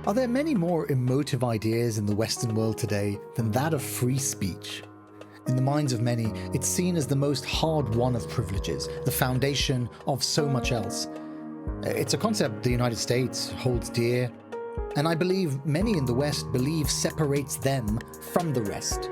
Are there many more emotive ideas in the Western world today than that of free speech? In the minds of many, it's seen as the most hard-won of privileges, the foundation of so much else. It's a concept the United States holds dear, and I believe many in the West believe separates them from the rest.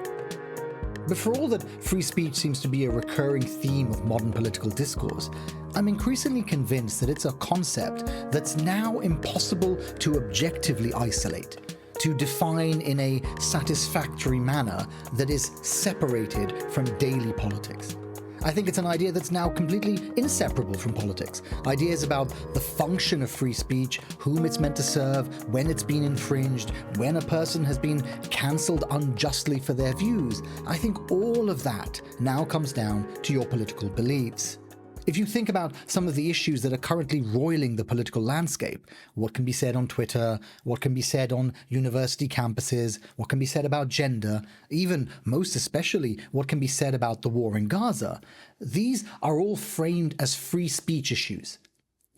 But for all that free speech seems to be a recurring theme of modern political discourse, I'm increasingly convinced that it's a concept that's now impossible to objectively isolate, to define in a satisfactory manner that is separated from daily politics. I think it's an idea that's now completely inseparable from politics. Ideas about the function of free speech, whom it's meant to serve, when it's been infringed, when a person has been cancelled unjustly for their views. I think all of that now comes down to your political beliefs. If you think about some of the issues that are currently roiling the political landscape, what can be said on Twitter, what can be said on university campuses, what can be said about gender, even, most especially, what can be said about the war in Gaza, these are all framed as free speech issues,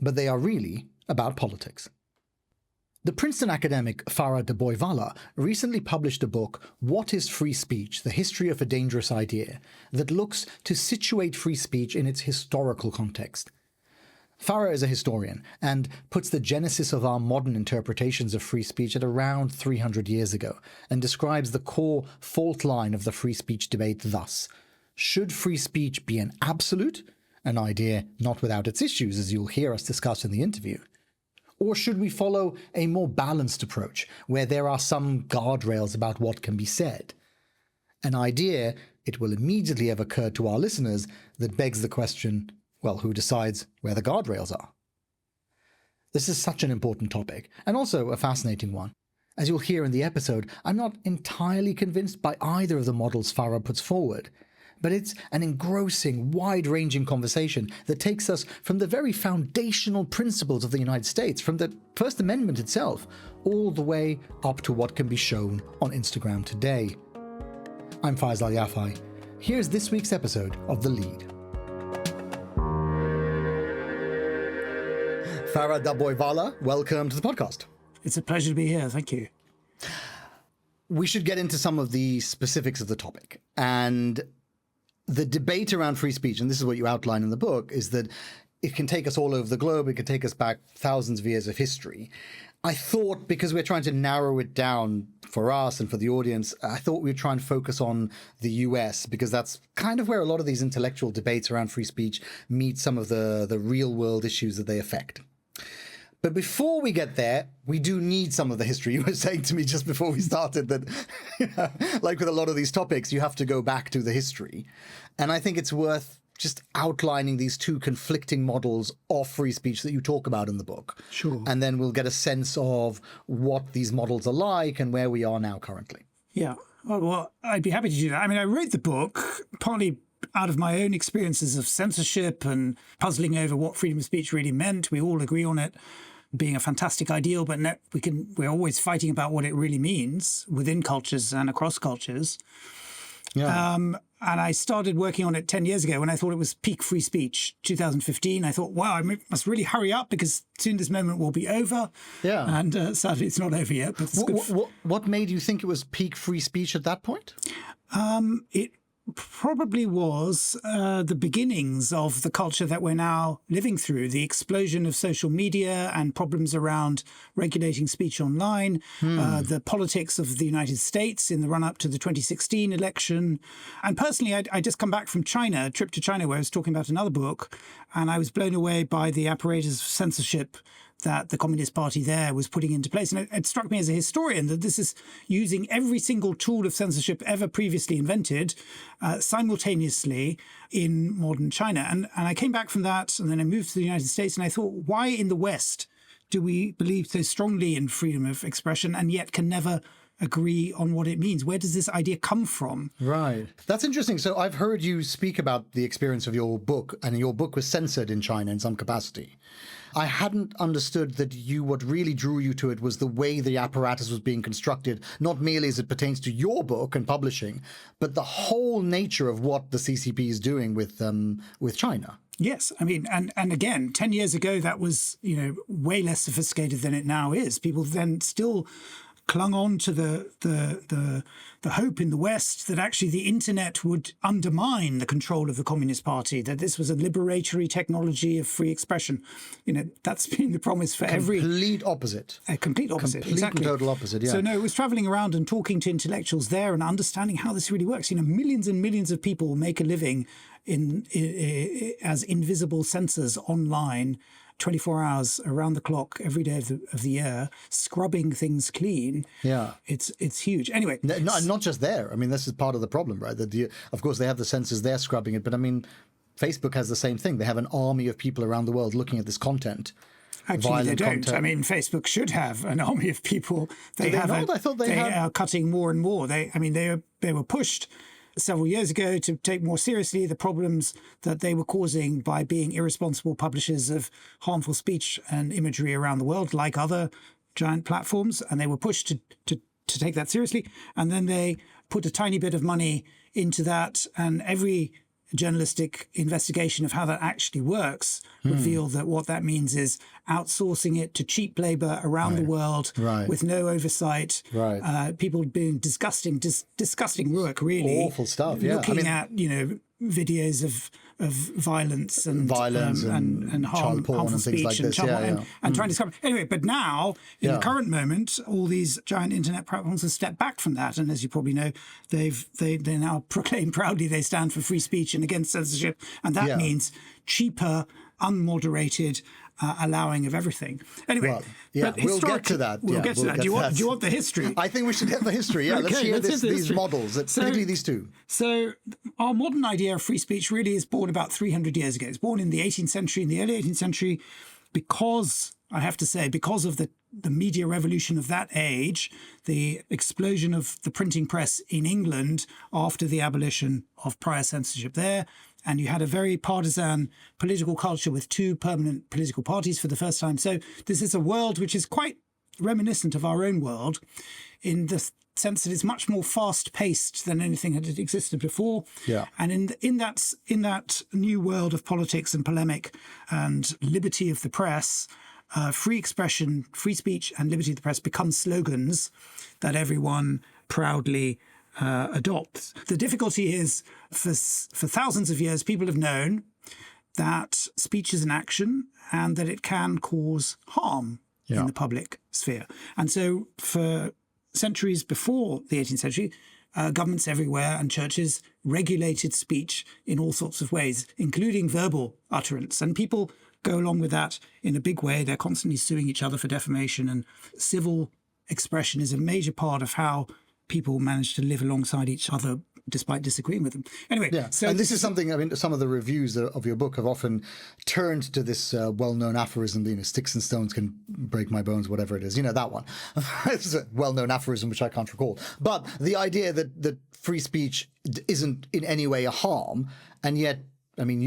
but they are really about politics. The Princeton academic Fara Dabhoiwala recently published a book, What is Free Speech? The History of a Dangerous Idea, that looks to situate free speech in its historical context. Fara is a historian and puts the genesis of our modern interpretations of free speech at around 300 years ago, and describes the core fault line of the free speech debate thus: should free speech be an absolute, an idea not without its issues, as you'll hear us discuss in the interview? Or should we follow a more balanced approach, where there are some guardrails about what can be said? An idea, it will immediately have occurred to our listeners, that begs the question, well, who decides where the guardrails are? This is such an important topic, and also a fascinating one. As you'll hear in the episode, I'm not entirely convinced by either of the models Fara puts forward, but it's an engrossing, wide-ranging conversation that takes us from the very foundational principles of the United States, from the First Amendment itself, all the way up to what can be shown on Instagram today. I'm Faisal Al Yafai. Here's this week's episode of The Lead. Fara Dabhoiwala, welcome to the podcast. It's a pleasure to be here. Thank you. We should get into some of the specifics of the topic. And the debate around free speech, and this is what you outline in the book, is that it can take us all over the globe. It can take us back thousands of years of history. I thought, because we're trying to narrow it down for us and for the audience, I thought we'd try and focus on the US, because that's kind of where a lot of these intellectual debates around free speech meet some of the real world issues that they affect. But before we get there, we do need some of the history. You were saying to me just before we started that, like with a lot of these topics, you have to go back to the history. And I think it's worth just outlining these two conflicting models of free speech that you talk about in the book. Sure. And then we'll get a sense of what these models are like and where we are now currently. Yeah. Well, I'd be happy to do that. I mean, I wrote the book partly out of my own experiences of censorship and puzzling over what freedom of speech really meant. We all agree on it being a fantastic ideal, but we're always fighting about what it really means within cultures and across cultures. Yeah. And I started working on it 10 years ago when I thought it was peak free speech, 2015. I thought, wow, I must really hurry up because soon this moment will be over. Yeah. And sadly, it's not over yet. But it's what made you think it was peak free speech at that point? It probably was the beginnings of the culture that we're now living through, the explosion of social media and problems around regulating speech online, the politics of the United States in the run-up to the 2016 election. And personally, I just come back from China, a trip to China where I was talking about another book, and I was blown away by the apparatus of censorship that the Communist Party there was putting into place. And it struck me as a historian that this is using every single tool of censorship ever previously invented simultaneously in modern China. And I came back from that, and then I moved to the United States, and I thought, why in the West do we believe so strongly in freedom of expression and yet can never agree on what it means? Where does this idea come from? Right. That's interesting. So I've heard you speak about the experience of your book, and your book was censored in China in some capacity. I hadn't understood that what really drew you to it was the way the apparatus was being constructed, not merely as it pertains to your book and publishing, but the whole nature of what the CCP is doing with China. Yes, I mean, and again, 10 years ago, that was, way less sophisticated than it now is. People then still clung on to the hope in the West that actually the internet would undermine the control of the Communist Party, that this was a liberatory technology of free expression. That's been the promise for Complete opposite. A complete opposite, Complete exactly. and total opposite, yeah. So no, it was traveling around and talking to intellectuals there and understanding how this really works. Millions and millions of people make a living as invisible censors online, 24 hours around the clock every day of the year, scrubbing things clean. Yeah. It's huge. Anyway. Not just there. I mean, this is part of the problem, right? That of course, they have the censors, they're scrubbing it. But I mean, Facebook has the same thing. They have an army of people around the world looking at this content. Actually, they don't. Content. I mean, Facebook should have an army of people. They are cutting more and more. They were pushed several years ago to take more seriously the problems that they were causing by being irresponsible publishers of harmful speech and imagery around the world, like other giant platforms. And they were pushed to take that seriously. And then they put a tiny bit of money into that, and every journalistic investigation of how that actually works revealed that what that means is outsourcing it to cheap labor around the world with no oversight. People doing disgusting work, really. Awful stuff, yeah. Looking at, videos of violence and harmful speech like this. And trying to discover. Anyway, but now, in the current moment, all these giant internet platforms have stepped back from that. And as you probably know, they now proclaim proudly they stand for free speech and against censorship. And that means cheaper, unmoderated allowing of everything. Anyway, we'll get to that. We'll get to that. Do you want the history? I think we should get the history. Yeah, Okay, let's hear these models, particularly these two. So our modern idea of free speech really is born about 300 years ago. It's born in the 18th century, in the early 18th century, because, I have to say, because of the media revolution of that age, the explosion of the printing press in England after the abolition of prior censorship there. And you had a very partisan political culture with two permanent political parties for the first time. So this is a world which is quite reminiscent of our own world in the sense that it's much more fast-paced than anything that had existed before. Yeah. And in that new world of politics and polemic and liberty of the press, free expression, free speech and liberty of the press become slogans that everyone proudly adopts. The difficulty is, for thousands of years, people have known that speech is an action and that it can cause harm in the public sphere. And so for centuries before the 18th century, governments everywhere and churches regulated speech in all sorts of ways, including verbal utterance. And people go along with that in a big way. They're constantly suing each other for defamation, and civil expression is a major part of how people manage to live alongside each other despite disagreeing with them. Anyway, so this is something, I mean, some of the reviews of your book have often turned to this well-known aphorism, sticks and stones can break my bones, whatever it is, that one. It's a well-known aphorism, which I can't recall. But the idea that free speech isn't in any way a harm, and yet, I mean,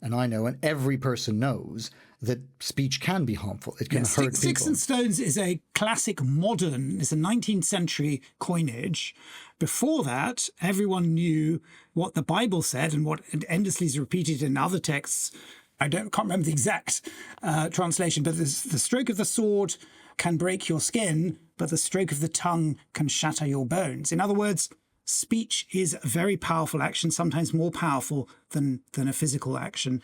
and I know, and every person knows that speech can be harmful. It can hurt people. Sticks and stones is a classic it's a 19th century coinage. Before that, everyone knew what the Bible said and what endlessly is repeated in other texts. I can't remember the exact translation, but the stroke of the sword can break your skin, but the stroke of the tongue can shatter your bones. In other words, speech is a very powerful action, sometimes more powerful than a physical action.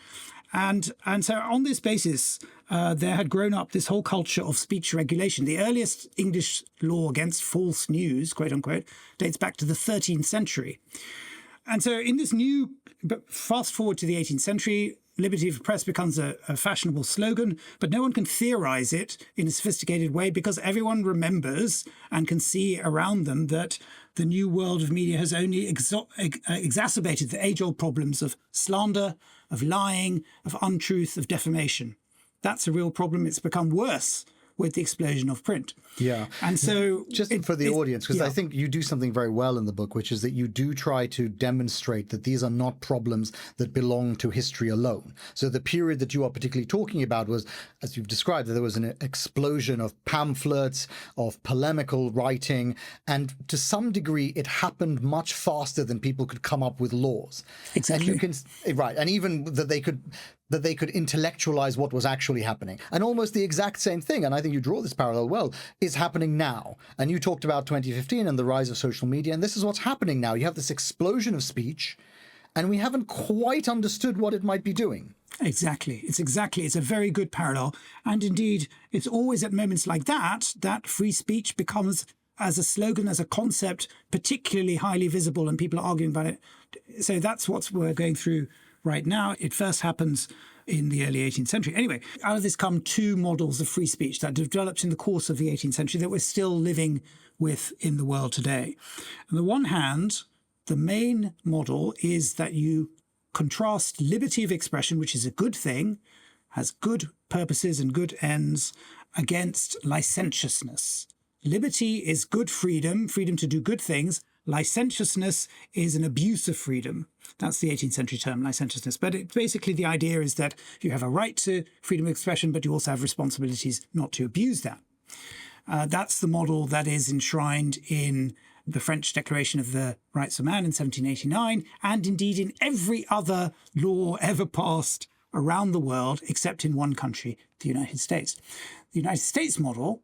And so on this basis, there had grown up this whole culture of speech regulation. The earliest English law against false news, quote unquote, dates back to the 13th century. And so in this but fast forward to the 18th century, liberty of the press becomes a fashionable slogan, but no one can theorize it in a sophisticated way because everyone remembers and can see around them that the new world of media has only exacerbated the age-old problems of slander, of lying, of untruth, of defamation. That's a real problem. It's become worse with the explosion of print. Yeah. And so just for the audience, because yeah. I think you do something very well in the book, which is that you do try to demonstrate that these are not problems that belong to history alone. So the period that you are particularly talking about was, as you've described, that there was an explosion of pamphlets, of polemical writing, and to some degree it happened much faster than people could come up with laws. Exactly. And you can, right, and even that they could intellectualize what was actually happening. And almost the exact same thing, and I think you draw this parallel well, is happening now. And you talked about 2015 and the rise of social media, and this is what's happening now. You have this explosion of speech, and we haven't quite understood what it might be doing. Exactly. It's a very good parallel. And indeed, it's always at moments like that free speech becomes, as a slogan, as a concept, particularly highly visible, and people are arguing about it. So that's what we're going through right now. It first happens in the early 18th century. Anyway, out of this come two models of free speech that developed in the course of the 18th century that we're still living with in the world today. On the one hand, the main model is that you contrast liberty of expression, which is a good thing, has good purposes and good ends, against licentiousness. Liberty is good freedom to do good things. Licentiousness is an abuse of freedom. That's the 18th century term, licentiousness. But basically the idea is that you have a right to freedom of expression, but you also have responsibilities not to abuse that. That's the model that is enshrined in the French Declaration of the Rights of Man in 1789, and indeed in every other law ever passed around the world, except in one country, the United States. The United States model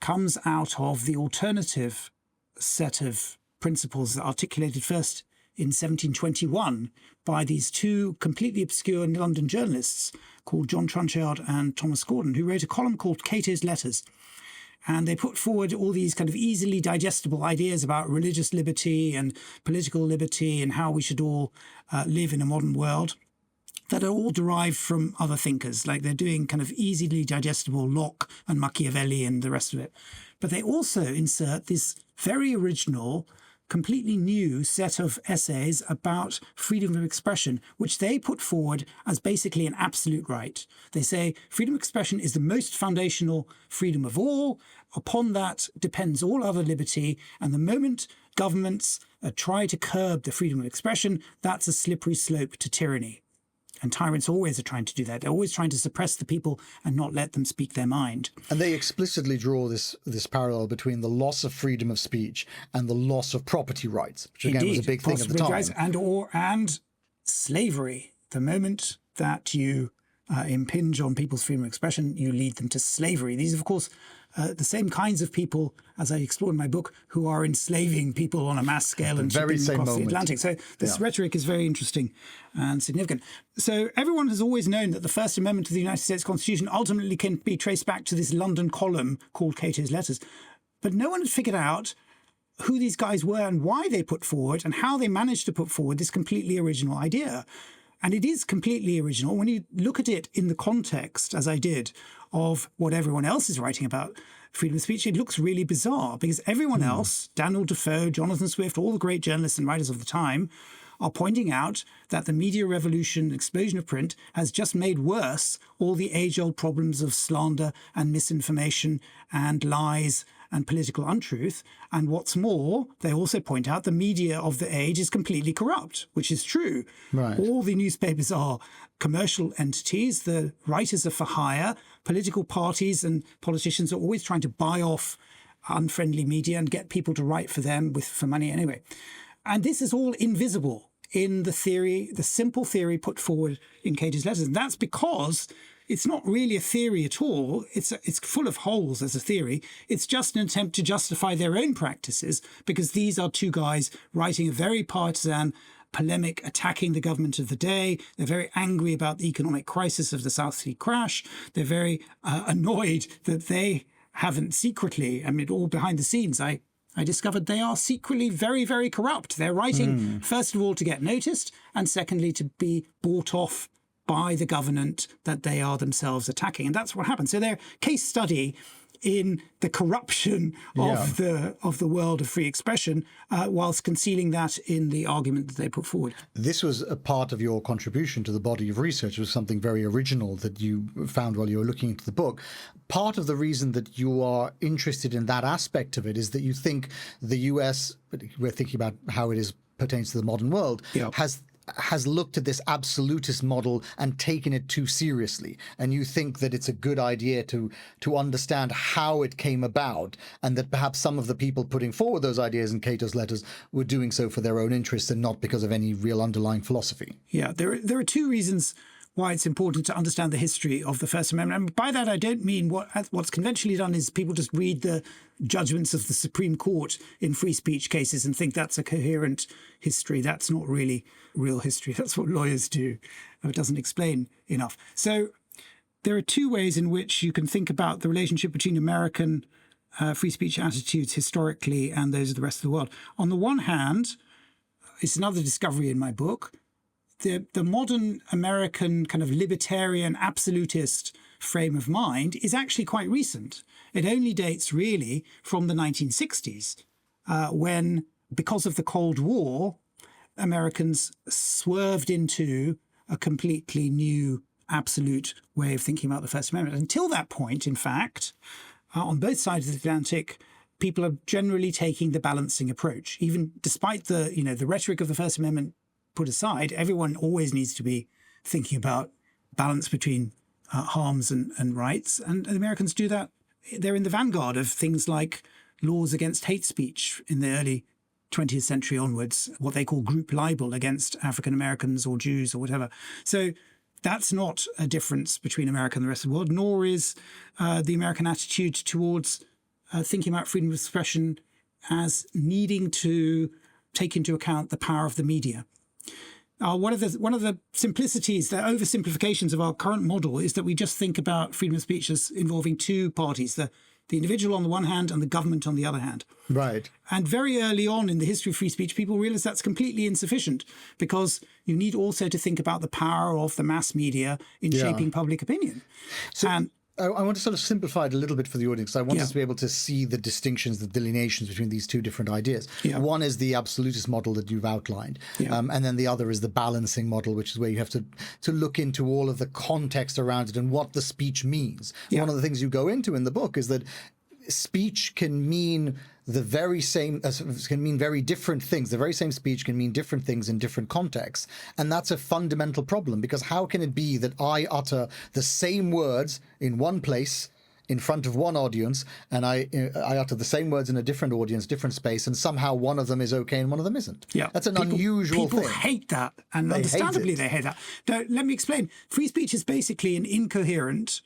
comes out of the alternative set of principles that articulated first in 1721 by these two completely obscure London journalists called John Trenchard and Thomas Gordon, who wrote a column called Cato's Letters. And they put forward all these kind of easily digestible ideas about religious liberty and political liberty and how we should all live in a modern world that are all derived from other thinkers. Like they're doing kind of easily digestible Locke and Machiavelli and the rest of it. But they also insert this very original, completely new set of essays about freedom of expression, which they put forward as basically an absolute right. They say freedom of expression is the most foundational freedom of all. Upon that depends all other liberty. And the moment governments try to curb the freedom of expression, that's a slippery slope to tyranny. And tyrants always are trying to do that. They're always trying to suppress the people and not let them speak their mind. And they explicitly draw this parallel between the loss of freedom of speech and the loss of property rights, which again was a big thing at the time. Rights and slavery. The moment that you impinge on people's freedom of expression, you lead them to slavery. These, of course, the same kinds of people, as I explore in my book, who are enslaving people on a mass scale and shipping them across the Atlantic. So this rhetoric is very interesting and significant. So everyone has always known that the First Amendment to the United States Constitution ultimately can be traced back to this London column called Cato's Letters. But no one had figured out who these guys were and why they put forward and how they managed to put forward this completely original idea. And it is completely original. When you look at it in the context, as I did, of what everyone else is writing about freedom of speech, it looks really bizarre because everyone else, Daniel Defoe, Jonathan Swift, all the great journalists and writers of the time, are pointing out that the media revolution, explosion of print, has just made worse all the age-old problems of slander and misinformation and lies and political untruth. And what's more, they also point out the media of the age is completely corrupt, which is true. Right. All the newspapers are commercial entities. The writers are for hire. Political parties and politicians are always trying to buy off unfriendly media and get people to write for them for money anyway. And this is all invisible in the theory, the simple theory put forward in Cato's Letters. And that's because it's not really a theory at all. It's full of holes as a theory. It's just an attempt to justify their own practices because these are two guys writing a very partisan polemic attacking the government of the day. They're very angry about the economic crisis of the South Sea crash. They're very annoyed that they haven't secretly, I mean, all behind the scenes, I discovered they are secretly very, very corrupt. They're writing, first of all, to get noticed, and secondly, to be bought off by the government that they are themselves attacking. And that's what happened. So their case study in the corruption of the world of free expression, whilst concealing that in the argument that they put forward. This was a part of your contribution to the body of research. It was something very original that you found while you were looking into the book. Part of the reason that you are interested in that aspect of it is that you think the US, but we're thinking about how it pertains to the modern world, has looked at this absolutist model and taken it too seriously. And you think that it's a good idea to understand how it came about, and that perhaps some of the people putting forward those ideas in Cato's letters were doing so for their own interests and not because of any real underlying philosophy. Yeah, there are two reasons why it's important to understand the history of the First Amendment. And by that, I don't mean what's conventionally done is people just read the judgments of the Supreme Court in free speech cases and think that's a coherent history. That's not really real history. That's what lawyers do. It doesn't explain enough. So there are two ways in which you can think about the relationship between American free speech attitudes historically and those of the rest of the world. On the one hand, it's another discovery in my book, the modern American kind of libertarian absolutist frame of mind is actually quite recent. It only dates really from the 1960s, when, because of the Cold War, Americans swerved into a completely new absolute way of thinking about the First Amendment. Until that point, in fact, on both sides of the Atlantic, people are generally taking the balancing approach. Even despite the rhetoric of the First Amendment put aside, everyone always needs to be thinking about balance between harms and rights. And Americans do that. They're in the vanguard of things like laws against hate speech in the early 20th century onwards, what they call group libel against African Americans or Jews or whatever. So that's not a difference between America and the rest of the world, nor is the American attitude towards thinking about freedom of expression as needing to take into account the power of the media. One of the simplicities, the oversimplifications of our current model is that we just think about freedom of speech as involving two parties, the individual on the one hand and the government on the other hand. Right. And very early on in the history of free speech, people realized that's completely insufficient, because you need also to think about the power of the mass media in shaping public opinion. So I want to sort of simplify it a little bit for the audience. I want us to be able to see the distinctions, the delineations between these two different ideas. Yeah. One is the absolutist model that you've outlined. Yeah. And then the other is the balancing model, which is where you have to look into all of the context around it and what the speech means. Yeah. One of the things you go into in the book is that speech can mean can mean very different things. The very same speech can mean different things in different contexts. And that's a fundamental problem, because how can it be that I utter the same words in one place in front of one audience, and I utter the same words in a different audience, different space, and somehow one of them is okay and one of them isn't? Yeah. That's an unusual thing. People hate that, and understandably they hate that. Now, let me explain. Free speech is basically an incoherent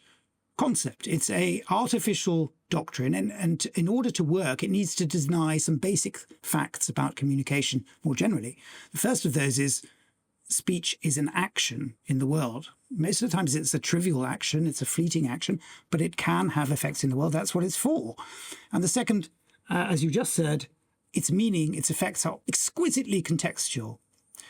concept. It's a artificial doctrine, and in order to work, it needs to deny some basic facts about communication more generally. The first of those is speech is an action in the world. Most of the times it's a trivial action, it's a fleeting action, but it can have effects in the world. That's what it's for. And the second, as you just said, its meaning, its effects are exquisitely contextual.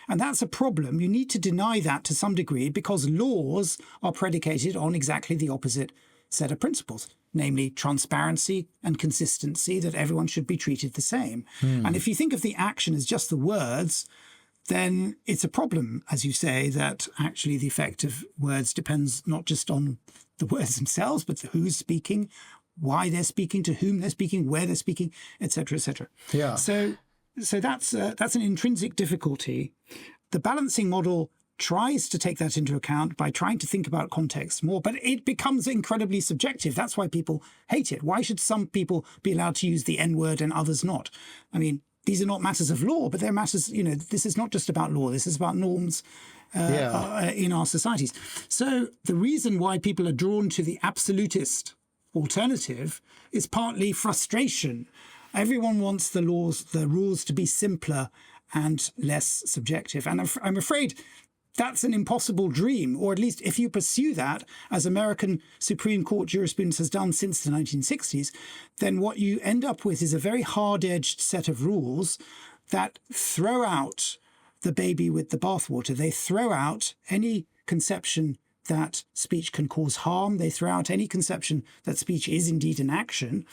And that's a problem. You need to deny that to some degree, because laws are predicated on exactly the opposite set of principles, namely transparency and consistency, that everyone should be treated the same. And if you think of the action as just the words, then it's a problem, as you say, that actually the effect of words depends not just on the words themselves, but who's speaking, why they're speaking, to whom they're speaking, where they're speaking, etc., etc. Yeah. So that's an intrinsic difficulty. The balancing model tries to take that into account by trying to think about context more, but it becomes incredibly subjective. That's why people hate it. Why should some people be allowed to use the N-word and others not? I mean, these are not matters of law, but they're matters, this is not just about law. This is about norms in our societies. So the reason why people are drawn to the absolutist alternative is partly frustration. Everyone wants the rules to be simpler and less subjective. And I'm afraid that's an impossible dream, or at least if you pursue that, as American Supreme Court jurisprudence has done since the 1960s, then what you end up with is a very hard-edged set of rules that throw out the baby with the bathwater. They throw out any conception that speech can cause harm. They throw out any conception that speech is indeed an action.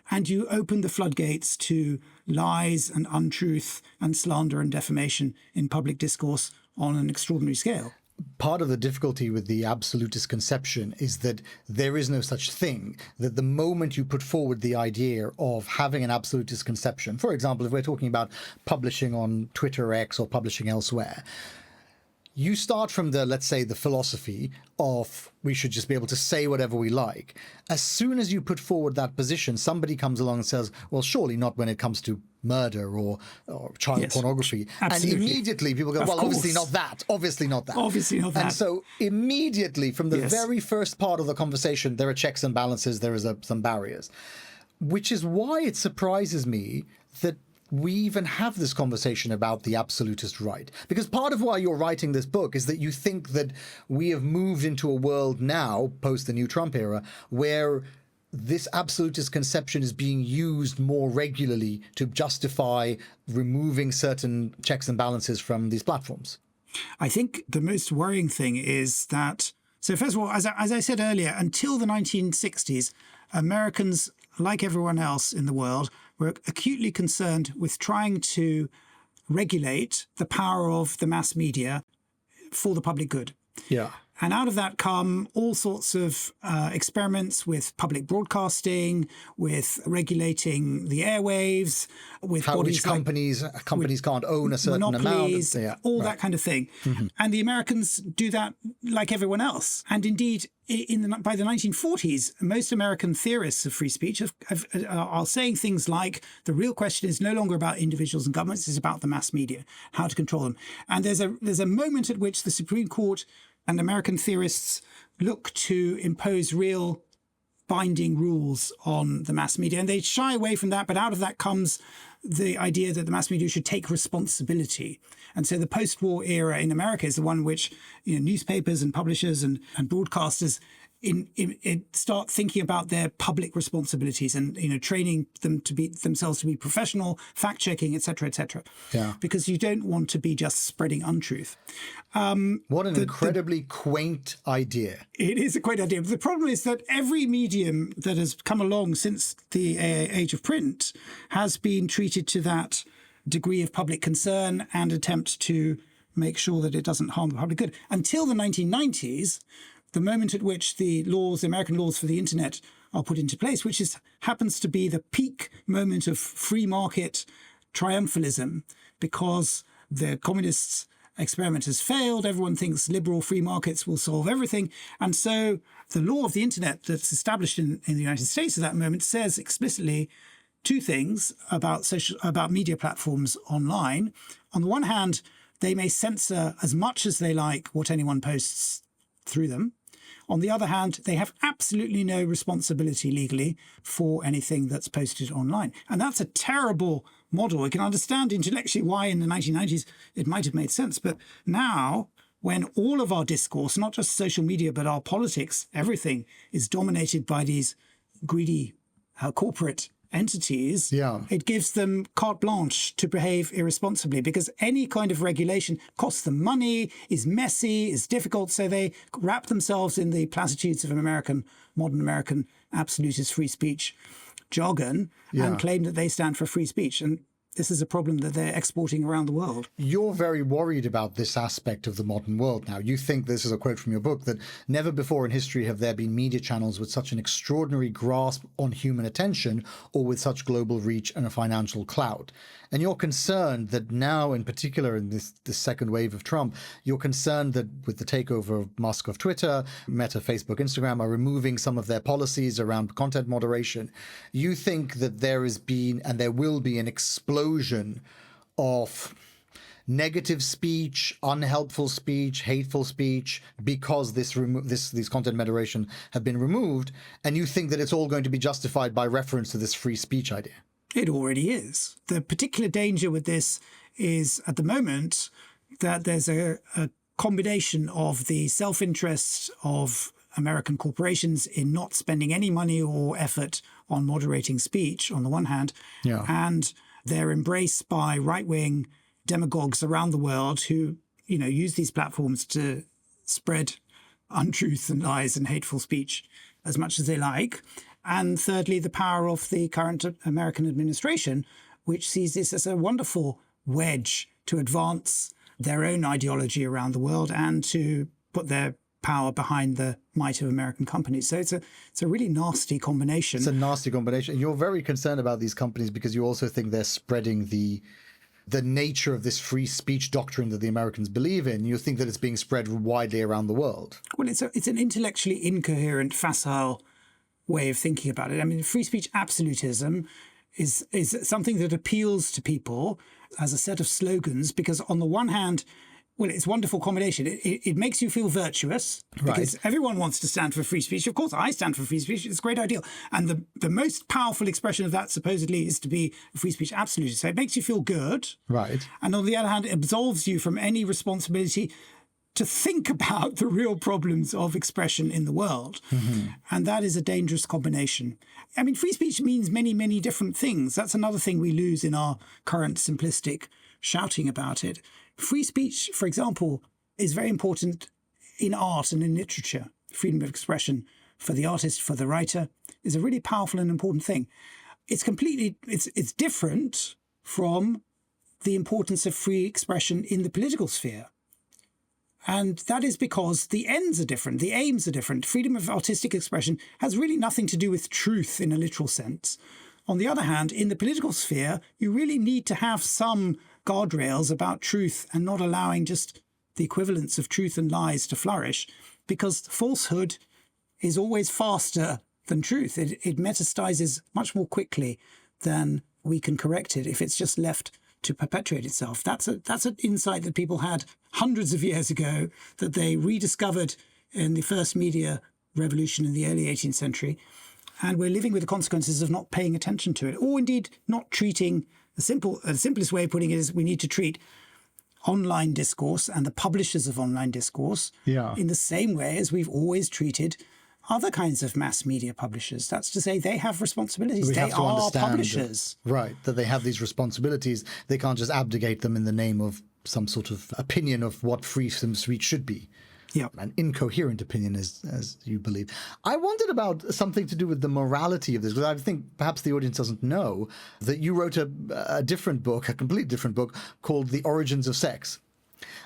And you open the floodgates to lies and untruth and slander and defamation in public discourse on an extraordinary scale. Part of the difficulty with the absolutist conception is that there is no such thing, that the moment you put forward the idea of having an absolutist conception, for example, if we're talking about publishing on Twitter X or publishing elsewhere, you start from the, let's say, the philosophy of we should just be able to say whatever we like. As soon as you put forward that position, somebody comes along and says, well, surely not when it comes to murder or child pornography. Absolutely. And immediately people go, well, obviously not that. Obviously not that. Obviously not that. And so immediately from the very first part of the conversation, there are checks and balances, there is some barriers, which is why it surprises me that we even have this conversation about the absolutist right. Because part of why you're writing this book is that you think that we have moved into a world now, post the new Trump era, where this absolutist conception is being used more regularly to justify removing certain checks and balances from these platforms. I think the most worrying thing is that, so first of all, as I said earlier, until the 1960s, Americans, like everyone else in the world, were acutely concerned with trying to regulate the power of the mass media for the public good. Yeah. And out of that come all sorts of experiments with public broadcasting, with regulating the airwaves, with how which companies can't own a certain monopolies, amount. That kind of thing. Mm-hmm. And the Americans do that like everyone else. And indeed, by the 1940s, most American theorists of free speech are saying things like the real question is no longer about individuals and governments, it's about the mass media, how to control them. And there's a moment at which the Supreme Court and American theorists look to impose real binding rules on the mass media. And they shy away from that, but out of that comes the idea that the mass media should take responsibility. And so the post-war era in America is the one which newspapers and publishers and broadcasters start thinking about their public responsibilities and training them to be themselves to be professional, fact-checking, etc., etc. Yeah. Because you don't want to be just spreading untruth. What an incredibly quaint idea. It is a quaint idea. But the problem is that every medium that has come along since the age of print has been treated to that degree of public concern and attempt to make sure that it doesn't harm the public good. Until the 1990s, the moment at which the American laws for the internet are put into place, which happens to be the peak moment of free market triumphalism, because the communists' experiment has failed. Everyone thinks liberal free markets will solve everything. And so the law of the internet that's established in the United States at that moment says explicitly two things about media platforms online. On the one hand, they may censor as much as they like what anyone posts through them. On the other hand, they have absolutely no responsibility legally for anything that's posted online. And that's a terrible model. I can understand intellectually why in the 1990s it might have made sense. But now, when all of our discourse, not just social media, but our politics, everything is dominated by these greedy corporate entities, it gives them carte blanche to behave irresponsibly, because any kind of regulation costs them money, is messy, is difficult. So they wrap themselves in the platitudes of modern American absolutist free speech jargon and claim that they stand for free speech. And this is a problem that they're exporting around the world. You're very worried about this aspect of the modern world now. You think, this is a quote from your book, that never before in history have there been media channels with such an extraordinary grasp on human attention or with such global reach and a financial clout. And you're concerned that now, in particular in this second wave of Trump, you're concerned that with the takeover of Musk of Twitter, Meta, Facebook, Instagram are removing some of their policies around content moderation. You think that there has been and there will be an explosion of negative speech, unhelpful speech, hateful speech, because these content moderation have been removed, and you think that it's all going to be justified by reference to this free speech idea? It already is. The particular danger with this is, at the moment, that there's a combination of the self-interest of American corporations in not spending any money or effort on moderating speech, on the one hand, and their embrace by right-wing demagogues around the world who, use these platforms to spread untruth and lies and hateful speech as much as they like. And thirdly, the power of the current American administration, which sees this as a wonderful wedge to advance their own ideology around the world and to put their power behind the might of American companies. So it's a really nasty combination. It's a nasty combination. You're very concerned about these companies because you also think they're spreading the nature of this free speech doctrine that the Americans believe in. You think that it's being spread widely around the world. Well, it's an intellectually incoherent, facile way of thinking about it. I mean, free speech absolutism is something that appeals to people as a set of slogans because on the one hand, well, it's a wonderful combination. It makes you feel virtuous because everyone wants to stand for free speech. Of course, I stand for free speech. It's a great ideal. And the most powerful expression of that supposedly is to be a free speech absolutist. So it makes you feel good. Right. And on the other hand, it absolves you from any responsibility to think about the real problems of expression in the world. Mm-hmm. And that is a dangerous combination. I mean, free speech means many, many different things. That's another thing we lose in our current simplistic shouting about it. Free speech, for example, is very important in art and in literature. Freedom of expression for the artist, for the writer, is a really powerful and important thing. It's different from the importance of free expression in the political sphere. And that is because the ends are different, the aims are different. Freedom of artistic expression has really nothing to do with truth in a literal sense. On the other hand, in the political sphere, you really need to have some guardrails about truth and not allowing just the equivalence of truth and lies to flourish, because falsehood is always faster than truth. It metastasizes much more quickly than we can correct it if it's just left to perpetuate itself. That's an insight that people had hundreds of years ago that they rediscovered in the first media revolution in the early 18th century. And we're living with the consequences of not paying attention to it, or indeed not treating. The simplest way of putting it is we need to treat online discourse and the publishers of online discourse in the same way as we've always treated other kinds of mass media publishers. That's to say, they have responsibilities. They are publishers. Right, that they have these responsibilities. They can't just abdicate them in the name of some sort of opinion of what free speech should be. Yeah. An incoherent opinion, as you believe. I wondered about something to do with the morality of this, because I think perhaps the audience doesn't know that you wrote a different book, a completely different book, called The Origins of Sex.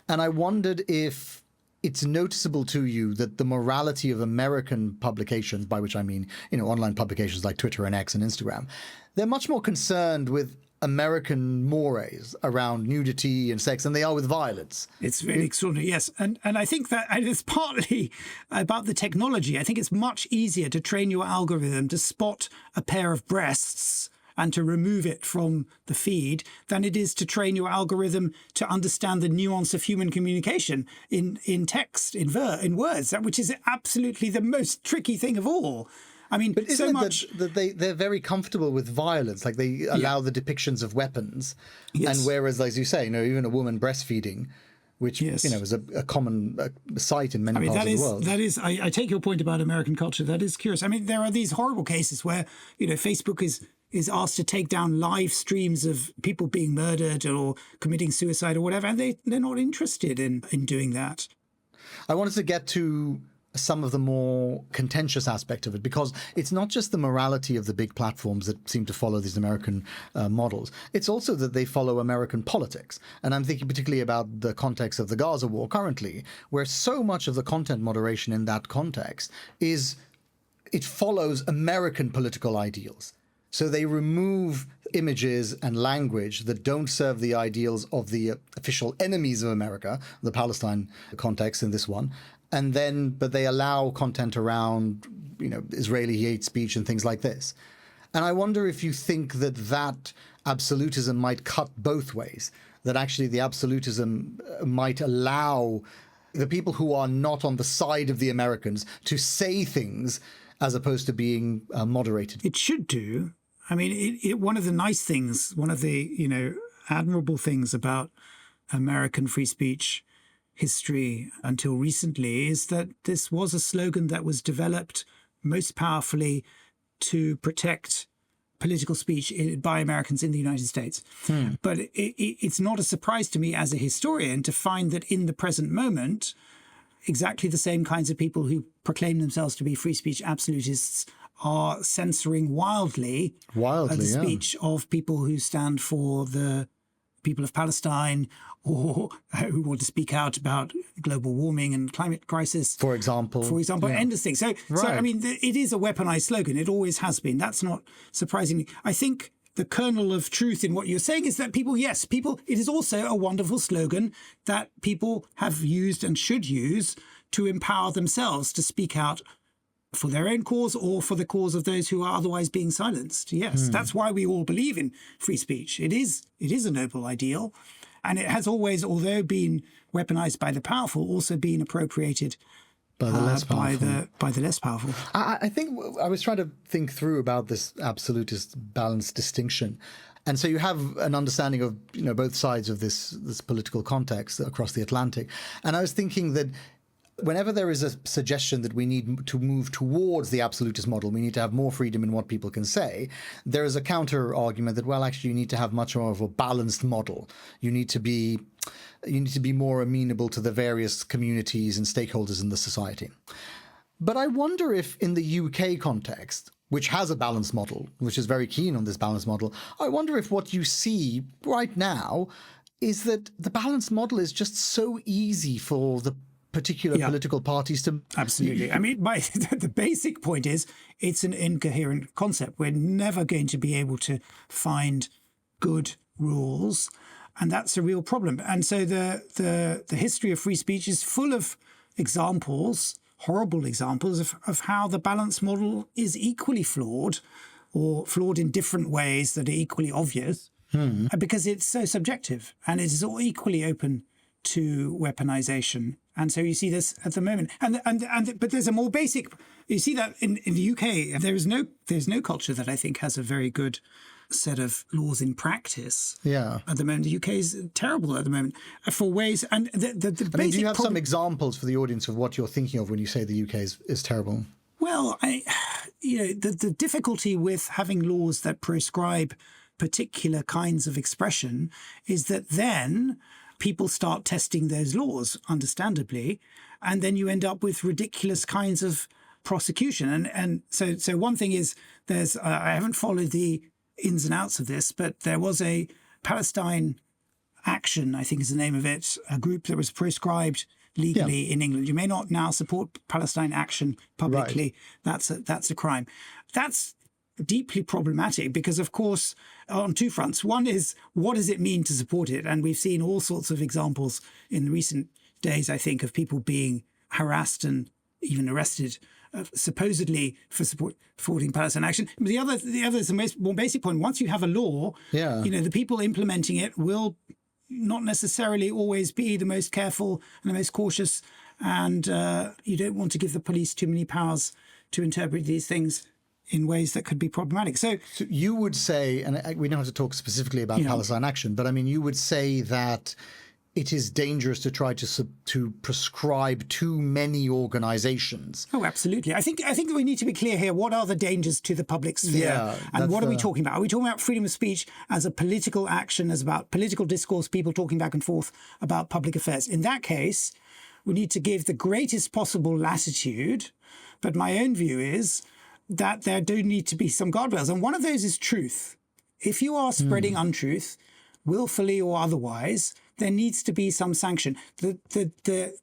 And I wondered if it's noticeable to you that the morality of American publications, by which I mean, online publications like Twitter and X and Instagram, they're much more concerned with American mores around nudity and sex than they are with violence. It's really extraordinary, yes. And I think that it's partly about the technology. I think it's much easier to train your algorithm to spot a pair of breasts and to remove it from the feed than it is to train your algorithm to understand the nuance of human communication in text, in words, which is absolutely the most tricky thing of all. I mean, but isn't that they're very comfortable with violence, like they allow the depictions of weapons, and whereas, as you say, even a woman breastfeeding, which is a common sight in many parts of the world. That is, I take your point about American culture. That is curious. I mean, there are these horrible cases where Facebook is asked to take down live streams of people being murdered or committing suicide or whatever, and they're not interested in doing that. I wanted to get to some of the more contentious aspect of it, because it's not just the morality of the big platforms that seem to follow these American models. It's also that they follow American politics. And I'm thinking particularly about the context of the Gaza war currently, where so much of the content moderation in that context it follows American political ideals. So they remove images and language that don't serve the ideals of the official enemies of America, the Palestine context in this one. But they allow content around, Israeli hate speech and things like this. And I wonder if you think that absolutism might cut both ways, that actually the absolutism might allow the people who are not on the side of the Americans to say things as opposed to being moderated. It should do. I mean, one of the nice things, one of the, admirable things about American free speech history until recently is that this was a slogan that was developed most powerfully to protect political speech by Americans in the United States. But it's not a surprise to me as a historian to find that in the present moment, exactly the same kinds of people who proclaim themselves to be free speech absolutists are censoring wildly the speech of people who stand for the people of Palestine or who want to speak out about global warming and climate crisis. For example, endless things. So, I mean, it is a weaponized slogan. It always has been. That's not surprising. I think the kernel of truth in what you're saying is that people, it is also a wonderful slogan that people have used and should use to empower themselves to speak out for their own cause or for the cause of those who are otherwise being silenced. Yes, that's why we all believe in free speech. It is a noble ideal. And it has always, although been weaponized by the powerful, also been appropriated by the less powerful. By the less powerful. I think I was trying to think through about this absolutist balance distinction. And so you have an understanding of both sides of this political context across the Atlantic. And I was thinking that whenever there is a suggestion that we need to move towards the absolutist model, we need to have more freedom in what people can say, there is a counter argument that, well, actually, you need to have much more of a balanced model. You need to be more amenable to the various communities and stakeholders in the society. But I wonder if in the UK context, which has a balanced model, which is very keen on this balanced model, I wonder if what you see right now is that the balanced model is just so easy for the particular political parties to... Absolutely. I mean, the basic point is it's an incoherent concept. We're never going to be able to find good rules, and that's a real problem. And so the history of free speech is full of examples, horrible examples, of how the balance model is equally flawed, or flawed in different ways that are equally obvious, because it's so subjective and it is all equally open to weaponization. And so you see this at the moment. But there's a more basic... You see that in the UK, there's no culture that I think has a very good set of laws in practice. Yeah. At the moment, the UK is terrible at the moment for ways... And the do you have some examples for the audience of what you're thinking of when you say the UK is terrible? Well, the difficulty with having laws that prescribe particular kinds of expression is that then people start testing those laws, understandably, and then you end up with ridiculous kinds of prosecution. And so one thing is I haven't followed the ins and outs of this, but there was a Palestine Action, I think is the name of it, a group that was prescribed legally in England. You may not now support Palestine Action publicly. Right. That's a crime. That's deeply problematic because, of course, on two fronts. One is, what does it mean to support it? And we've seen all sorts of examples in recent days, I think, of people being harassed and even arrested, supposedly for supporting Palestine Action. But the other is the more basic point. Once you have a law, the people implementing it will not necessarily always be the most careful and the most cautious. And you don't want to give the police too many powers to interpret these things in ways that could be problematic. So you would say, and we don't have to talk specifically about Palestine Action, but I mean, you would say that it is dangerous to try to prescribe too many organizations. Oh, absolutely. I think we need to be clear here. What are the dangers to the public sphere? And what are we talking about? Are we talking about freedom of speech as a political action, as about political discourse, people talking back and forth about public affairs? In that case, we need to give the greatest possible latitude. But my own view is that there do need to be some guardrails. And one of those is truth. If you are spreading untruth, willfully or otherwise, there needs to be some sanction. The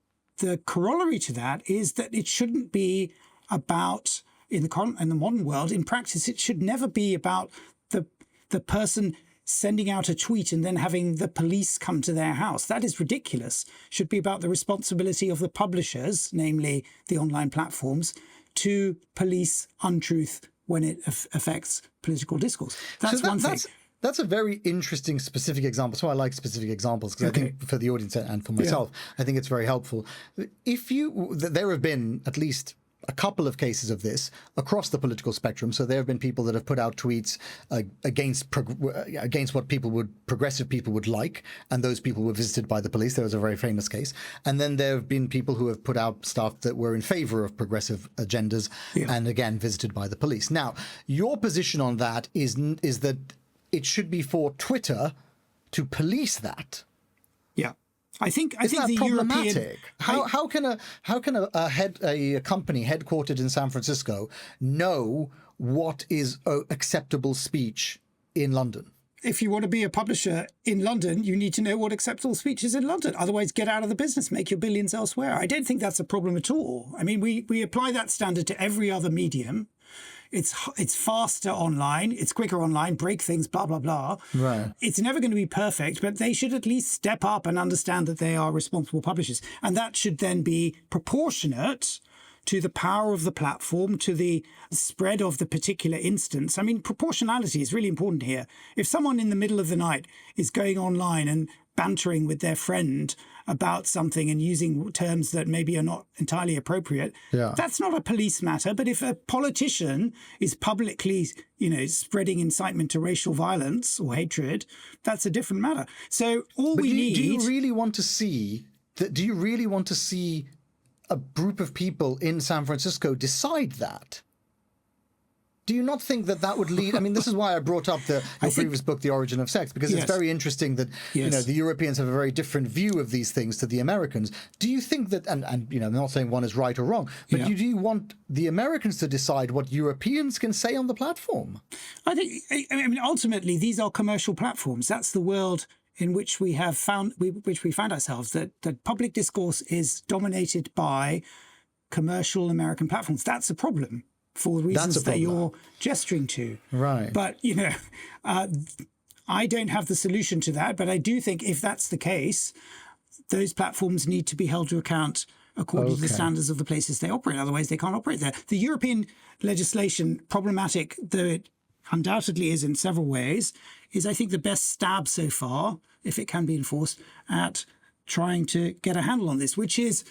corollary to that is that it shouldn't be about, in the modern world, in practice, it should never be about the person sending out a tweet and then having the police come to their house. That is ridiculous. It should be about the responsibility of the publishers, namely the online platforms, to police untruth when it affects political discourse. That's one thing. That's a very interesting specific example. So I like specific examples because I think for the audience and for myself, I think it's very helpful. There have been at least a couple of cases of this across the political spectrum. So there have been people that have put out tweets against what progressive people would like, and those people were visited by the police. There was a very famous case. And then there have been people who have put out stuff that were in favor of progressive agendas, and again visited by the police. Now, your position on that is that it should be for Twitter to police that. Yeah. I think Isn't that the problematic? European How can a company headquartered in San Francisco know what is acceptable speech in London? if you want to be a publisher in London, you need to know what acceptable speech is in London. Otherwise, get out of the business, make your billions elsewhere. I don't think that's a problem at all. I mean, we apply that standard to every other medium. It's faster online, it's quicker online, break things, blah, blah, blah. Right. It's never going to be perfect, but they should at least step up and understand that they are responsible publishers. And that should then be proportionate to the power of the platform, to the spread of the particular instance. I mean, proportionality is really important here. If someone in the middle of the night is going online and bantering with their friend about something and using terms that maybe are not entirely appropriate, that's not a police matter. But if a politician is publicly, spreading incitement to racial violence or hatred, that's a different matter. So do you really want to see that? Do you really want to see a group of people in San Francisco decide that? Do you not think that would lead? I mean, this is why I brought up your previous book, The Origin of Sex, because it's very interesting that the Europeans have a very different view of these things to the Americans. Do you think that? And I'm not saying one is right or wrong, but do you want the Americans to decide what Europeans can say on the platform? I mean, ultimately, these are commercial platforms. That's the world in which we found ourselves, that public discourse is dominated by commercial American platforms. That's a problem for the reasons that you're gesturing to. Right. But, I don't have the solution to that. But I do think if that's the case, those platforms need to be held to account according to the standards of the places they operate. Otherwise, they can't operate there. The European legislation, problematic though it undoubtedly is in several ways, is, I think, the best stab so far, if it can be enforced, at trying to get a handle on this, which is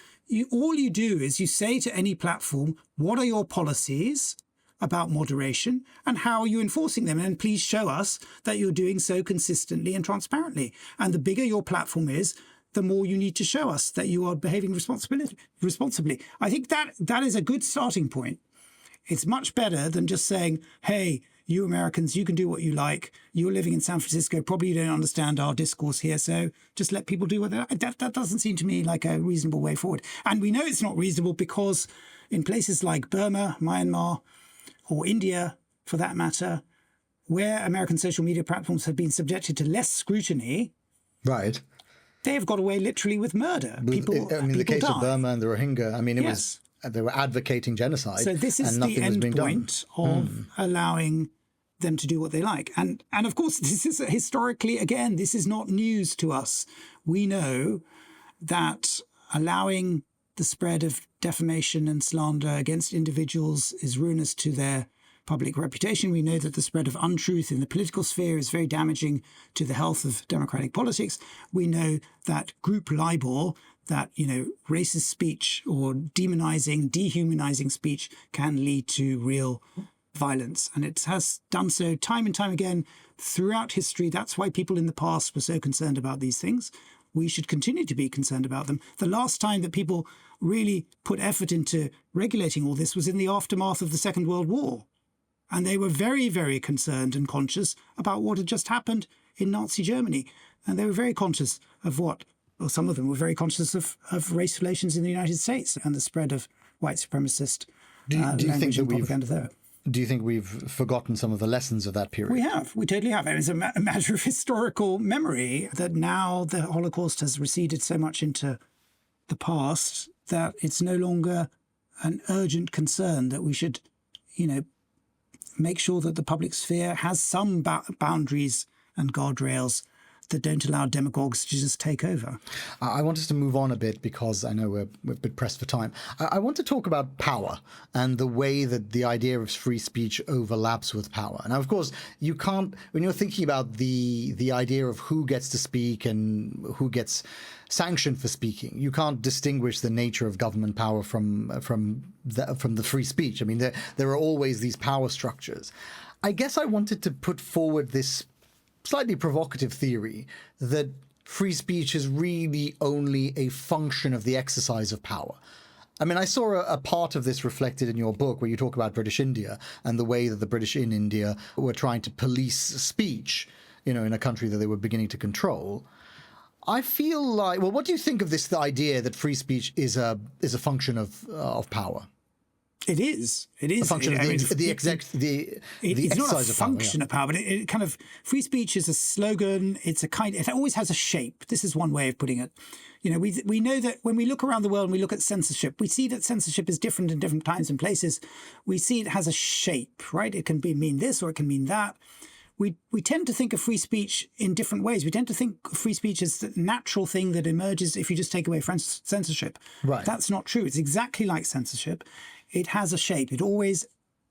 all you do is you say to any platform, what are your policies about moderation and how are you enforcing them? And please show us that you're doing so consistently and transparently. And the bigger your platform is, the more you need to show us that you are behaving responsibly. I think that is a good starting point. It's much better than just saying, hey, you Americans, you can do what you like. You're living in San Francisco. Probably you don't understand our discourse here. So just let people do what they like. That doesn't seem to me like a reasonable way forward. And we know it's not reasonable because in places like Burma, Myanmar, or India, for that matter, where American social media platforms have been subjected to less scrutiny, right, they have got away literally with murder. The case of Burma and the Rohingya, I mean, they were advocating genocide. So this is the end point of allowing them to do what they like. And of course, this is historically, again, this is not news to us. We know that allowing the spread of defamation and slander against individuals is ruinous to their public reputation. We know that the spread of untruth in the political sphere is very damaging to the health of democratic politics. We know that group libel, that, racist speech or dehumanizing speech can lead to real violence. And it has done so time and time again throughout history. That's why people in the past were so concerned about these things. We should continue to be concerned about them. The last time that people really put effort into regulating all this was in the aftermath of the Second World War. And they were very, very concerned and conscious about what had just happened in Nazi Germany. And they were very conscious of some of them were very conscious of race relations in the United States and the spread of white supremacist language and propaganda there. Do you think we've forgotten some of the lessons of that period? We totally have. It's a matter of historical memory that now the Holocaust has receded so much into the past that it's no longer an urgent concern, that we should, make sure that the public sphere has some boundaries and guardrails that don't allow demagogues to just take over. I want us to move on a bit because I know we're a bit pressed for time. I want to talk about power and the way that the idea of free speech overlaps with power. Now, of course, you can't, when you're thinking about the idea of who gets to speak and who gets sanctioned for speaking, you can't distinguish the nature of government power from the free speech. I mean, there are always these power structures. I guess I wanted to put forward this slightly provocative theory that free speech is really only a function of the exercise of power. I mean, I saw a part of this reflected in your book where you talk about British India and the way that the British in India were trying to police speech, in a country that they were beginning to control. I feel like, well, what do you think of the idea that free speech is a function of power? It is. It is. A function of the it's not a exercise of function power, of power, but it kind of, free speech is a slogan. It's a kind. It always has a shape. This is one way of putting it. You know, we know that when we look around the world and we look at censorship, we see that censorship is different in different times and places. We see it has a shape, right? It can mean this or it can mean that. We tend to think of free speech in different ways. We tend to think of free speech as the natural thing that emerges if you just take away censorship. Right. That's not true. It's exactly like censorship. It has a shape. It always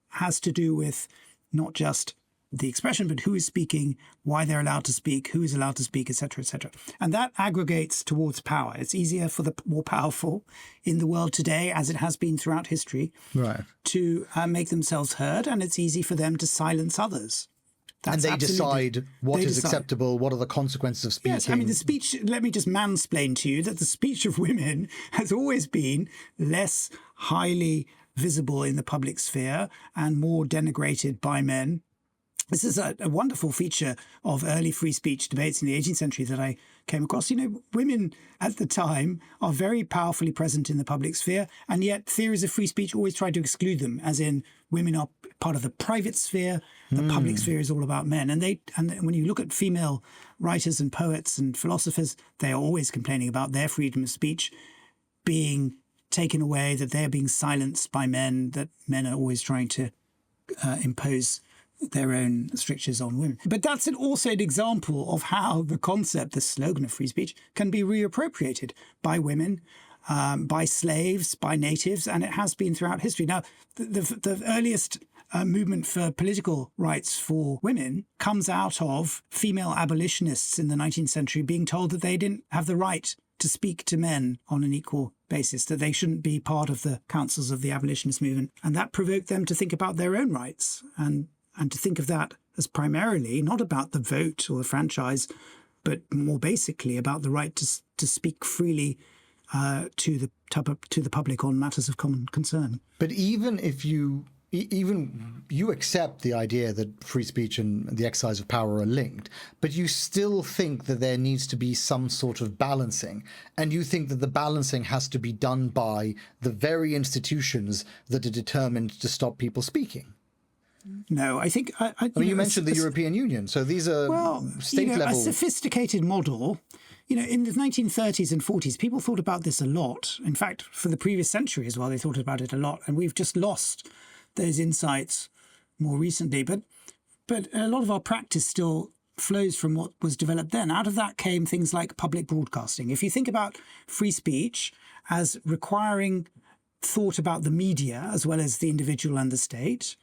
has to do with not just the expression, but who is speaking, why they're allowed to speak, who is allowed to speak, etc., etc. And that aggregates towards power. It's easier for the more powerful in the world today, as it has been throughout history, right, to make themselves heard, and it's easy for them to silence others. And they decide what is acceptable, what are the consequences of speaking. Yes, I mean, the speech, let me just mansplain to you that the speech of women has always been less highly visible in the public sphere and more denigrated by men. This is a wonderful feature of early free speech debates in the 18th century that I came across. You know, women at the time are very powerfully present in the public sphere, and yet theories of free speech always try to exclude them, as in women are part of the private sphere, the public sphere is all about men. And when you look at female writers and poets and philosophers, they are always complaining about their freedom of speech being taken away, that they're being silenced by men, that men are always trying to impose their own strictures on women. But that's also an example of how the concept, the slogan of free speech, can be reappropriated by women, by slaves, by natives, and it has been throughout history. Now, the earliest movement for political rights for women comes out of female abolitionists in the 19th century being told that they didn't have the right to speak to men on an equal basis, that they shouldn't be part of the councils of the abolitionist movement. And that provoked them to think about their own rights and to think of that as primarily not about the vote or the franchise, but more basically about the right to speak freely to the public on matters of common concern. But even if you accept the idea that free speech and the exercise of power are linked, but you still think that there needs to be some sort of balancing, and you think that the balancing has to be done by the very institutions that are determined to stop people speaking. No, I think... I mean, you mentioned the European Union, so these are state-level... a sophisticated model. You know, in the 1930s and 40s, people thought about this a lot. In fact, for the previous century as well, they thought about it a lot. And we've just lost those insights more recently. But a lot of our practice still flows from what was developed then. Out of that came things like public broadcasting. If you think about free speech as requiring thought about the media as well as the individual and the state,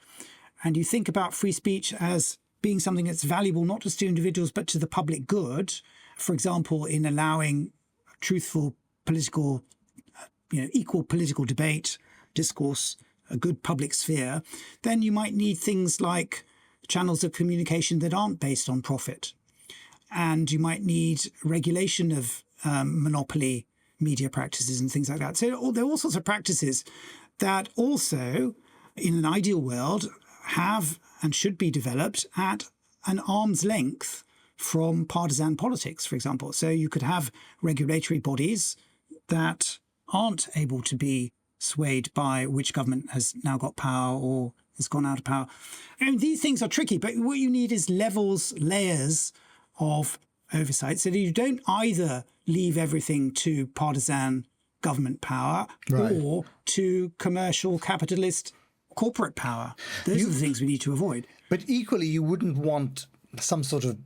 and you think about free speech as being something that's valuable not just to individuals but to the public good, for example, in allowing truthful political, equal political debate, discourse, a good public sphere, then you might need things like channels of communication that aren't based on profit. And you might need regulation of monopoly media practices and things like that. So there are all sorts of practices that also, in an ideal world, have and should be developed at an arm's length from partisan politics, for example. So you could have regulatory bodies that aren't able to be swayed by which government has now got power or has gone out of power. And these things are tricky, but what you need is layers of oversight so that you don't either leave everything to partisan government power or to commercial capitalist corporate power. Those are the things we need to avoid. But equally, you wouldn't want some sort of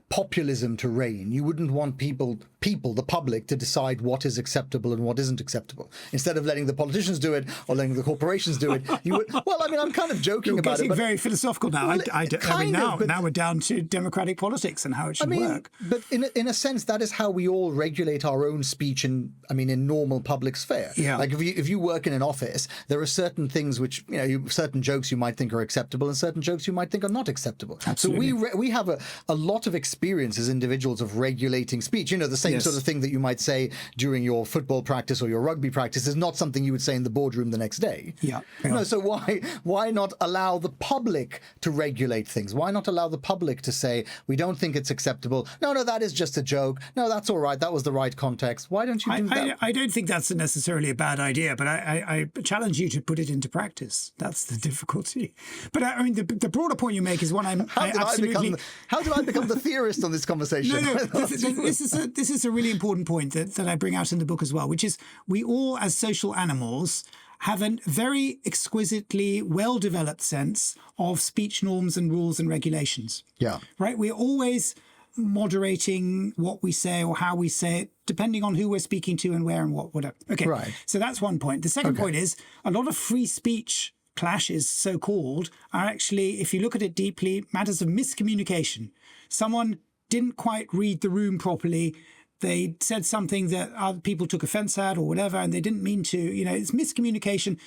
populism to reign. You wouldn't want people, the public, to decide what is acceptable and what isn't acceptable. Instead of letting the politicians do it or letting the corporations do it, you would. Well, I mean, I'm kind of joking about it. You're getting very philosophical now. Well, now we're down to democratic politics and how it should work. But in a sense, that is how we all regulate our own speech in normal public sphere. Yeah. Like if you work in an office, there are certain things which certain jokes you might think are acceptable and certain jokes you might think are not acceptable. Absolutely. So we have a lot of experience as individuals of regulating speech. The same Yes. sort of thing that you might say during your football practice or your rugby practice is not something you would say in the boardroom the next day. Yeah. No, so why not allow the public to regulate things? Why not allow the public to say, we don't think it's acceptable. No, that is just a joke. No, that's all right. That was the right context. Why don't you do that? I don't think that's necessarily a bad idea, but I challenge you to put it into practice. That's the difficulty. But I mean, the broader point you make is one I absolutely... How do I become the theorist on this conversation? No, this is a really important point that I bring out in the book as well, which is we all, as social animals, have a very exquisitely well-developed sense of speech norms and rules and regulations. Yeah. Right? We're always moderating what we say or how we say it, depending on who we're speaking to and where and what, whatever. Okay. Right. So that's one point. The second point is a lot of free speech clashes, so-called, are actually, if you look at it deeply, matters of miscommunication. Someone didn't quite read the room properly. They said something that other people took offense at or whatever, and they didn't mean to. It's miscommunication.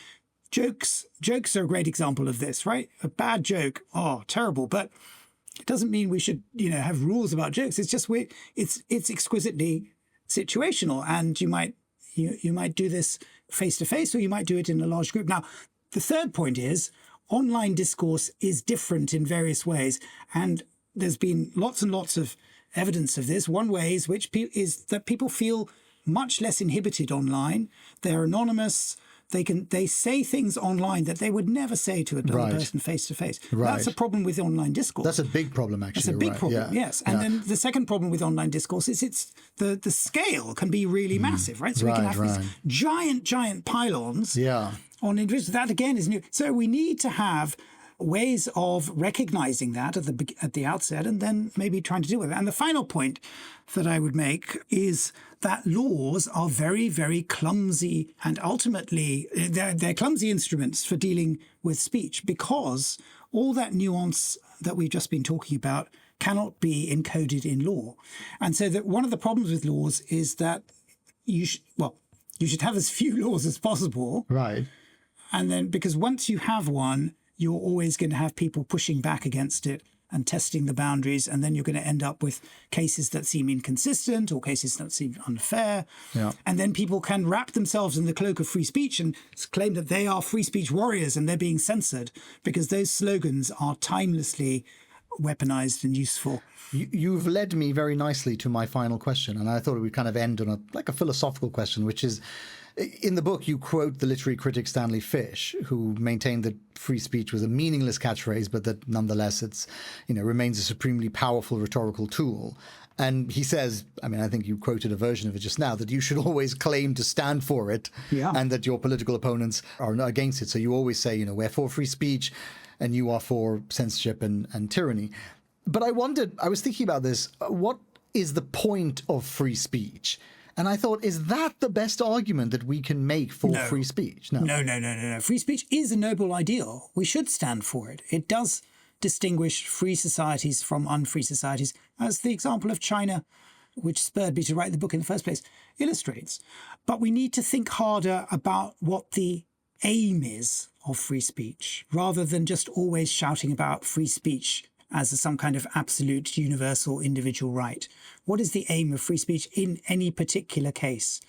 Jokes are a great example of this, right? A bad joke, terrible. But it doesn't mean we should, have rules about jokes. It's just it's exquisitely situational, and you might do this face to face, or you might do it in a large group. Now, the third point is online discourse is different in various ways, and there's been lots and lots of evidence of this. One way is that people feel much less inhibited online. They're anonymous. They say things online that they would never say to another person face to face. That's a problem with online discourse. That's a big problem, actually. That's a big problem, yes. And then the second problem with online discourse is the scale can be really massive, right? So we can have these giant pylons on individuals. That again is new. So we need to have ways of recognizing that at the outset, and then maybe trying to deal with it. And the final point that I would make is that laws are very, very clumsy, and ultimately they're clumsy instruments for dealing with speech, because all that nuance that we've just been talking about cannot be encoded in law. And so that one of the problems with laws is that you should have as few laws as possible. Right. And then, because once you have one, you're always going to have people pushing back against it and testing the boundaries, and then you're going to end up with cases that seem inconsistent or cases that seem unfair. Yeah. And then people can wrap themselves in the cloak of free speech and claim that they are free speech warriors and they're being censored, because those slogans are timelessly weaponized and useful. You've led me very nicely to my final question, and I thought we'd kind of end on a philosophical question, which is, in the book, you quote the literary critic Stanley Fish, who maintained that free speech was a meaningless catchphrase, but that nonetheless it's, remains a supremely powerful rhetorical tool. And he says, I think you quoted a version of it just now, that you should always claim to stand for it, and that your political opponents are not against it. So you always say, we're for free speech, and you are for censorship and tyranny. But I was thinking about this, what is the point of free speech? And I thought, is that the best argument that we can make for free speech? No. Free speech is a noble ideal. We should stand for it. It does distinguish free societies from unfree societies, as the example of China, which spurred me to write the book in the first place, illustrates. But we need to think harder about what the aim is of free speech, rather than just always shouting about free speech as some kind of absolute universal individual right. What is the aim of free speech in any particular case?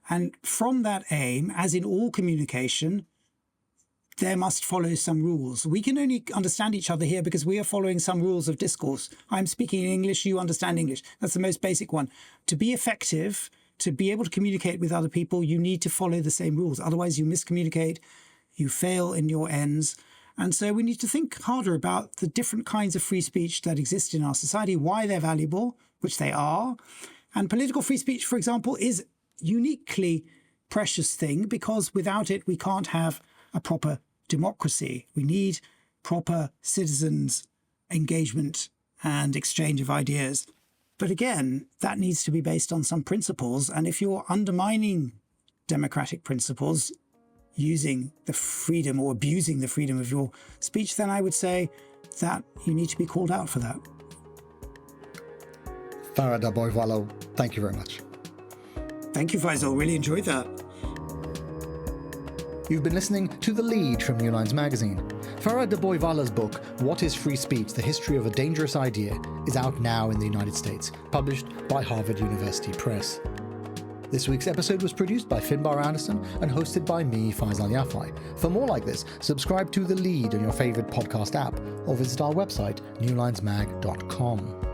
And from that aim, as in all communication, there must follow some rules. We can only understand each other here because we are following some rules of discourse. I'm speaking in English, you understand English. That's the most basic one. To be effective, to be able to communicate with other people, you need to follow the same rules. Otherwise, you miscommunicate, you fail in your ends. And so we need to think harder about the different kinds of free speech that exist in our society, why they're valuable, which they are. And political free speech, for example, is uniquely precious thing, because without it, we can't have a proper democracy. We need proper citizens' engagement and exchange of ideas. But again, that needs to be based on some principles. And if you're undermining democratic principles, using the freedom or abusing the freedom of your speech, then I would say that you need to be called out for that. Fara Dabhoiwala, thank you very much. Thank you, Faisal. Really enjoyed that. You've been listening to The Lead from New Lines magazine. Fara Dabhoiwala's book, What is Free Speech? The History of a Dangerous Idea, is out now in the United States, published by Harvard University Press. This week's episode was produced by Finbar and hosted by me, Faisal Al Yafai. For more like this, subscribe to The Lead on your favorite podcast app or visit our website, newlinesmag.com.